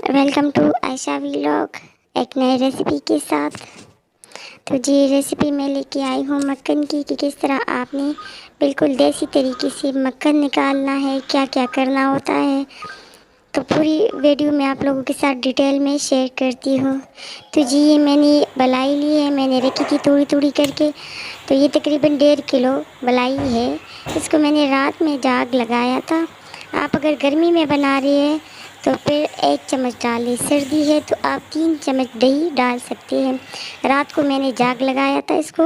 Welcome to Ayesha vlog एक नई recipe के साथ। तो जी रेसिपी मैं लेके आई हूँ मक्खन की कि किस तरह आपने बिल्कुल देसी तरीके से मक्खन निकालना है, क्या क्या करना होता है। तो पूरी वीडियो मैं आप लोगों के साथ डिटेल में शेयर करती हूँ। तो जी ये मैंने मलाई ली है, मैंने रखी थी थोड़ी थोड़ी करके। तो ये तकरीबन 1.5 किलो मलाई है। इसको मैंने रात में जाग लगाया था। आप अगर गर्मी में बना रहे हैं तो फिर 1 चम्मच डालें, सर्दी है तो आप 3 चम्मच दही डाल सकते हैं। रात को मैंने जाग लगाया था इसको।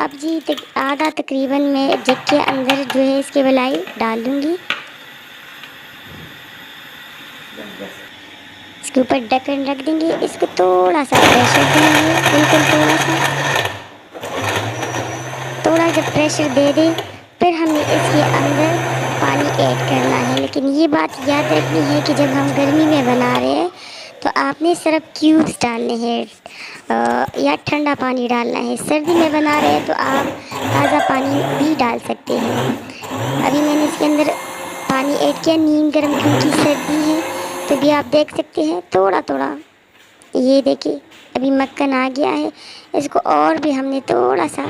अब जी आधा तकरीबन मैं जग के अंदर जो है इसके मलाई डाल दूँगी। इसके ऊपर ढक्कन रख देंगे, इसको थोड़ा सा प्रेशर देंगे, बिल्कुल थोड़ा जब प्रेशर दे दें फिर हमें इसके अंदर पानी ऐड करना है। लेकिन ये बात याद रखनी है कि जब हम गर्मी में बना रहे हैं तो आपने सिर्फ क्यूब्स डालने हैं या ठंडा पानी डालना है। सर्दी में बना रहे हैं तो आप ताज़ा पानी भी डाल सकते हैं। अभी मैंने इसके अंदर पानी ऐड किया, नीम गर्म क्योंकि सर्दी है। तो भी आप देख सकते हैं थोड़ा थोड़ा, ये देखिए अभी मक्खन आ गया है। इसको और भी हमने थोड़ा सा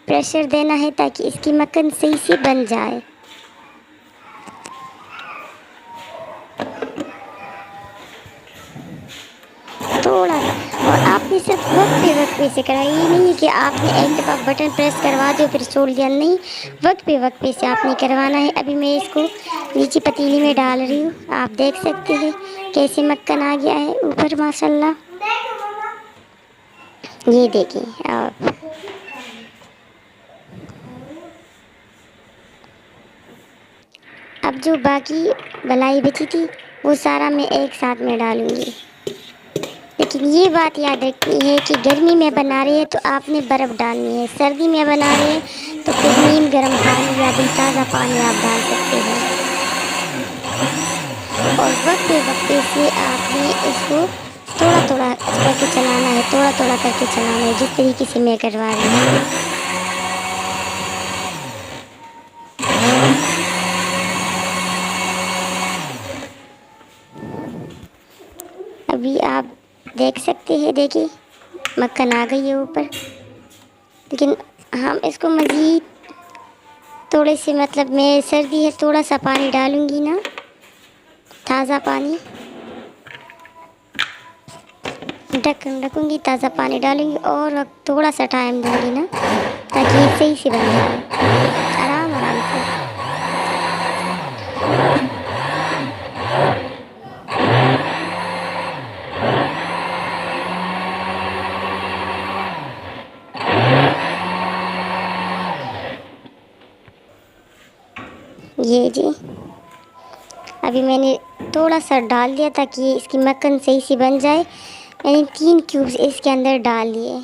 प्रेशर देना है ताकि इसकी मक्खन सही से बन जाए। थोड़ा सा, और आपने सिर्फ वक्त पे से करना, ये नहीं है कि आपने एक दफ़ा बटन प्रेस करवा दिया फिर छोड़ दिया, नहीं, वक्त पे से आपने करवाना है। अभी मैं इसको नीचे पतीली में डाल रही हूँ। आप देख सकते हैं कैसे मक्खन आ गया है ऊपर माशाल्लाह। ये देखिए आप। अब जो बाकी मलाई बची थी वो सारा मैं एक साथ में डालूँगी। लेकिन ये बात याद रखनी है कि गर्मी में बना रहे हैं तो आपने बर्फ़ डालनी है, सर्दी में बना रहे हैं तो फिर नीम गर्म पानी या भी ताज़ा पानी आप डाल सकते हैं। और वक्त से आपने इसको थोड़ा थोड़ा करके चलाना है, थोड़ा थोड़ा करके चलाना है, जिस तरीके से मैं करवा रही हूँ। अभी आप देख सकते हैं, देखिए मक्खन आ गई है ऊपर। लेकिन हम इसको मज़ीद थोड़े से, मतलब मैं सर्दी है थोड़ा सा पानी डालूँगी ना, ताज़ा पानी, ढक्कन रखूँगी, ताज़ा पानी डालूँगी और थोड़ा सा टाइम दूँगी ना ताकि ये सही से बन जाए आराम आराम से। ये जी अभी मैंने थोड़ा सा डाल दिया ताकि इसकी मक्खन सही से बन जाए। मैंने 3 क्यूब्स इसके अंदर डाल दिए।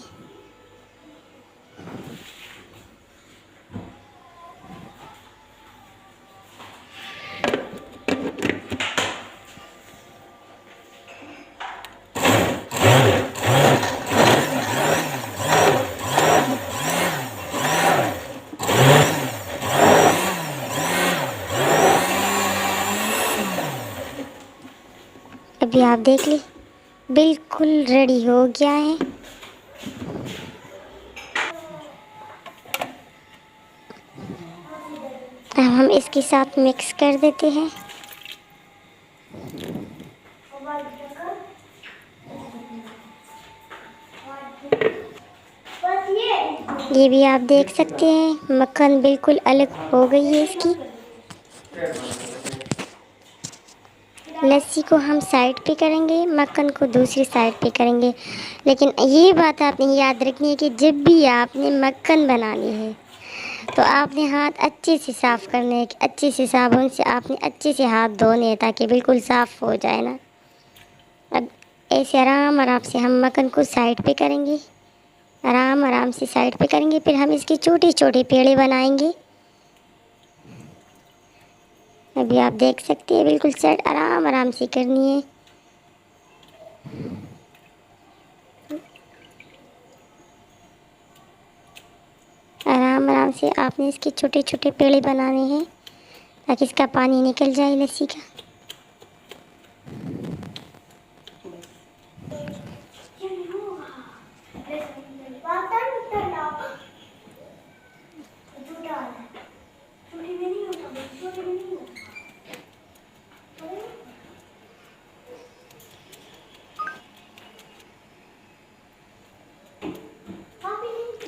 अभी आप देख ली बिल्कुल रेडी हो गया है। अब हम इसके साथ मिक्स कर देते हैं। ये भी आप देख सकते हैं मक्खन बिल्कुल अलग हो गई है इसकी। लस्सी को हम साइड पे करेंगे, मक्खन को दूसरी साइड पे करेंगे। लेकिन ये बात आपने याद रखनी है कि जब भी आपने मक्खन बनानी है तो आपने हाथ अच्छे से साफ़ करने हैं, अच्छे से साबुन से आपने अच्छे से हाथ धोने हैं ताकि बिल्कुल साफ़ हो जाए ना। अब ऐसे आराम आराम से हम मक्खन को साइड पे करेंगे, आराम आराम से साइड पे करेंगे। फिर हम इसके छोटे छोटे पेड़े बनाएंगे। अभी आप देख सकते हैं बिल्कुल सेट आराम आराम से करनी है। आराम आराम से आपने इसके छोटे छोटे पेड़े बनाने हैं ताकि इसका पानी निकल जाए लस्सी का।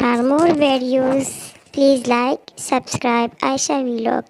For more videos, please like, subscribe Aisha Vlog.